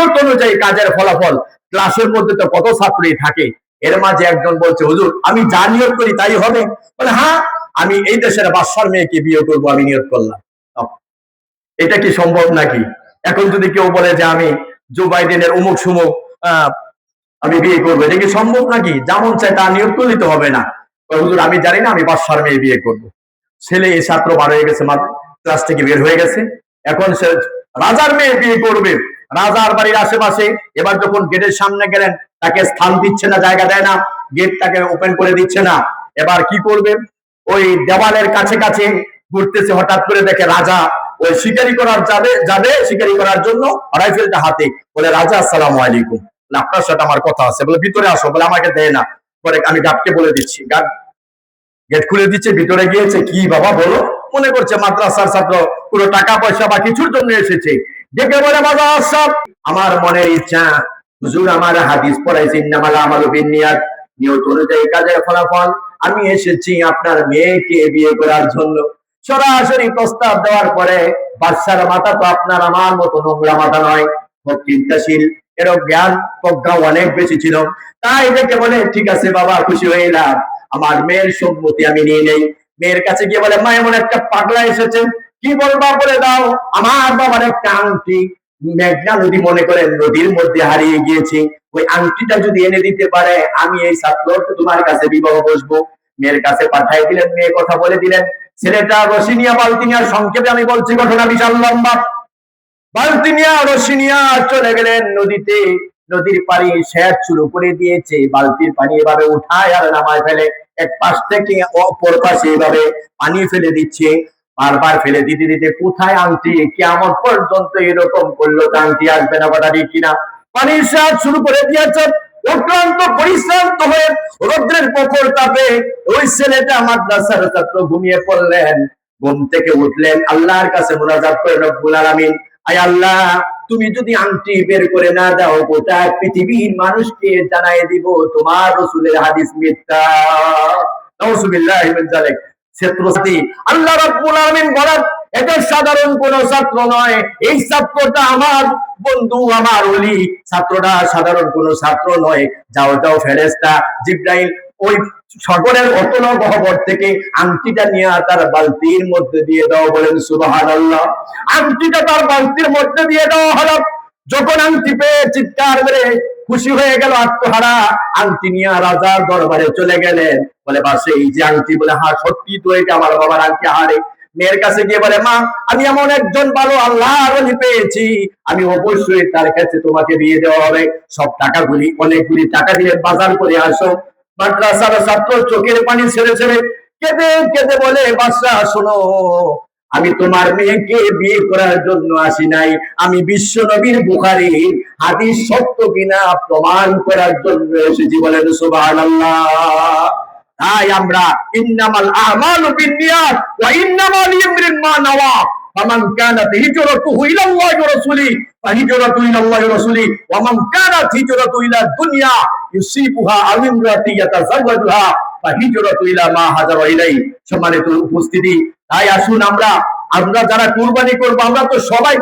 নিয়ত অনুযায়ী কাজের ফলাফল। ক্লাসের মধ্যে তো কত ছাত্রই থাকে, এর মাঝে একজন বলছে হুজুর আমি যা নিয়ত করি তাই হবে। বলে হ্যাঁ, আমি এই দেশের বাদশার মেয়েকে বিয়ে করবো, আমি নিয়ত করলাম। এটা কি সম্ভব নাকি? এখন যদি কেউ বলে যে আমি জো বাইডেনের অমুক সুমুক আমি বিয়ে করবো, এটা কি সম্ভব নাকি? যেমন চাই তা নিয়োগ করলে তো হবে না। হুজুর আমি জানি না, আমি বাদশার মেয়ে বিয়ে করবো। ছেলে ছাত্র বার হয়ে গেছে, ক্লাস থেকে বের হয়ে গেছে, এখন সে রাজার মেয়ে বিয়ে করবে। রাজার বাড়ির আশেপাশে এবার যখন গেটের সামনে গেলেন, তাকে স্থান দিচ্ছে না, জায়গা দেয় না, গেটটাকে ওপেন করে দিচ্ছে না। এবার কি করবে? ওই দেওয়ালের কাছে কাছে ঘুরতেছে, হঠাৎ করে দেখে রাজা ওই শিকারি করার যাবে শিকারি করার জন্য রাইফেলটা হাতে। বলে রাজা আসসালামু আলাইকুম, আপনার সাথে আমার কথা আছে। বলে ভিতরে আসো। বলে আমাকে দেয় না। পরে আমি গার্ডকে বলে দিচ্ছি। গার্ড গেট খুলে দিচ্ছে, ভিতরে গিয়েছে। কি বাবা বলো? মনে করছে মাদ্রাসার ছাত্র, পুরো টাকা পয়সা বা কিছুর জন্য এসেছে। ডেকে বলে বাবা সব আমার মনের ইচ্ছা, হুজুর আমার হাদিস পড়াইছি ইন্নামাল আমালু বিন্নিয়াত, নিয়ত অনুযায়ী কাজের ফলাফল। আমি এসেছি আপনার মেয়েকে বিয়ে করার জন্য। সরাসরি প্রস্তাব দেওয়ার পরে বাদশার মাথা তো আপনার আমার মতো নোংরা মাথা নয়, খুব চিন্তাশীল, এর জ্ঞান প্রজ্ঞা অনেক বেশি ছিল। তাই দেখে বলে ঠিক আছে বাবা, খুশি হয়ে এলাম, আমার মেয়ের সম্মতি আমি নিয়ে নেই। মেয়ের কাছে গিয়ে বলে মা এমন একটা পাগলা এসেছে, কি বলবা বলে দাও। আমার বাবার একটা আংটি মেঘনা নদী মনে করেন নদীর মধ্যে হারিয়ে গিয়েছে, ওই আংটিটা যদি এনে দিতে পারে আমি এই ছাত্র তোমার কাছে বিবাহ বসবো। মেয়ের কাছে পাঠাই দিলেন, মেয়ে কথা বলে দিলেন। ছেলেটা রসিনিয়া বালতিনিয়া, সংক্ষেপে আমি বলছি ঘটনা বিশাল লম্বা। বালতিনিয়া রসিনিয়া চলে গেলেন নদীতে। নদীর পানি সেচ শুরু করে দিয়েছে, বালতির পানি এভাবে উঠায় আর নামায় ফেলে, এক পাশ থেকে অপর পাশে এভাবে পানি ফেলে দিচ্ছে। বারবার ফেলে দিতে দিতে কোথায় আংটি, কিয়ামত পর্যন্ত এরকম করলো আংটি আসবে না, কথা ঠিক কিনা? পানির সেচ শুরু করে দিয়েছে। অক্লান্ত পরিশ্রান্ত হয়ে রৌদ্রের প্রখর তাপে ওই ছেলেটা মাদ্রাসার ছাত্র ঘুমিয়ে পড়লেন। ঘুম থেকে উঠলেন, আল্লাহর কাছে মুনাজাত করে রব্বুল আলামিন, আয় আল্লাহ তুমি যদি আংটি বের করে না দাও, গোটা পৃথিবীর মানুষকে জানাই দিব তোমার রাসূলের হাদিস মিথ্যা। নাউযুবিল্লাহি মিন যালিক। ছাত্রছাত্রী আল্লাহ রাব্বুল আলামিন বলেন এটা সাধারণ কোন ছাত্র নয়, এই ছাত্রটা আমার বন্ধু, আমার ওলি। ছাত্রটা সাধারণ কোন ছাত্র নয়। যাও যাও ফেরেশতা জিবরাইল ওই সাগরের অতল গহ্বর থেকে আংটিটা নিয়ে তার বালতির মধ্যে দিয়ে দাও। বলেন সুবহানাল্লাহ। আংটিটা তার বালতির মধ্যে দিয়ে দেওয়া হলো। যখন আংটি পেয়ে চিৎকার মেরে খুশি হয়ে গেল, আত্মহারা, আংটি নিয়ে রাজার দরবারে চলে গেলেন। বলে বাসে এই যে আংটি, বলে হ্যাঁ সত্যি তো এটা আমার বাবার আংটি। হারে মেয়ের কাছে গিয়ে বলে মা আমি এমন একজন ভালো আল্লাহর ওলি পেয়েছি, আমি অবশ্যই তার কাছে তোমাকে বিয়ে দেওয়া হবে। সব টাকাগুলি অনেকগুলি টাকা দিয়ে বাজার করে আসো। মাদ্রাসার ছাত্র চোখের পানি ছেড়ে ছেড়ে কেঁদে কেঁদে বলে বাদশা শোনো, আমি তোমার মেয়েকে বিয়ে করার জন্য আসি নাই, আমি বিশ্ব নবীর বুখারীর হাদিস সত্য কিনা প্রমাণ করার জন্য এসেছি। বলেন সুবহানাল্লাহ। তাই আমরা ইন্নামাল আমালু বিন্নিয়াত ওয়া ইন্নামা লিইমরিন মা নাওয়া, ফামান কানাত হিজরাতুহু ইলাল্লাহি ওয়া রাসূলিহি ফাহিজরাতু ইলাল্লাহি ওয়া রাসূলিহি ওয়া মান কানাত হিজরাতু ইলা দুনিয়া ইউসিবুহা আও ইমরাতিন ইয়াতাযাওয়াজুহা ফাহিজরাতু ইলা মা হাজারা ইলাইহি। সম্মানিত উপস্থিতি, তাই আসুন আমরা যারা কুরবানি করব, আমরা তো সবাই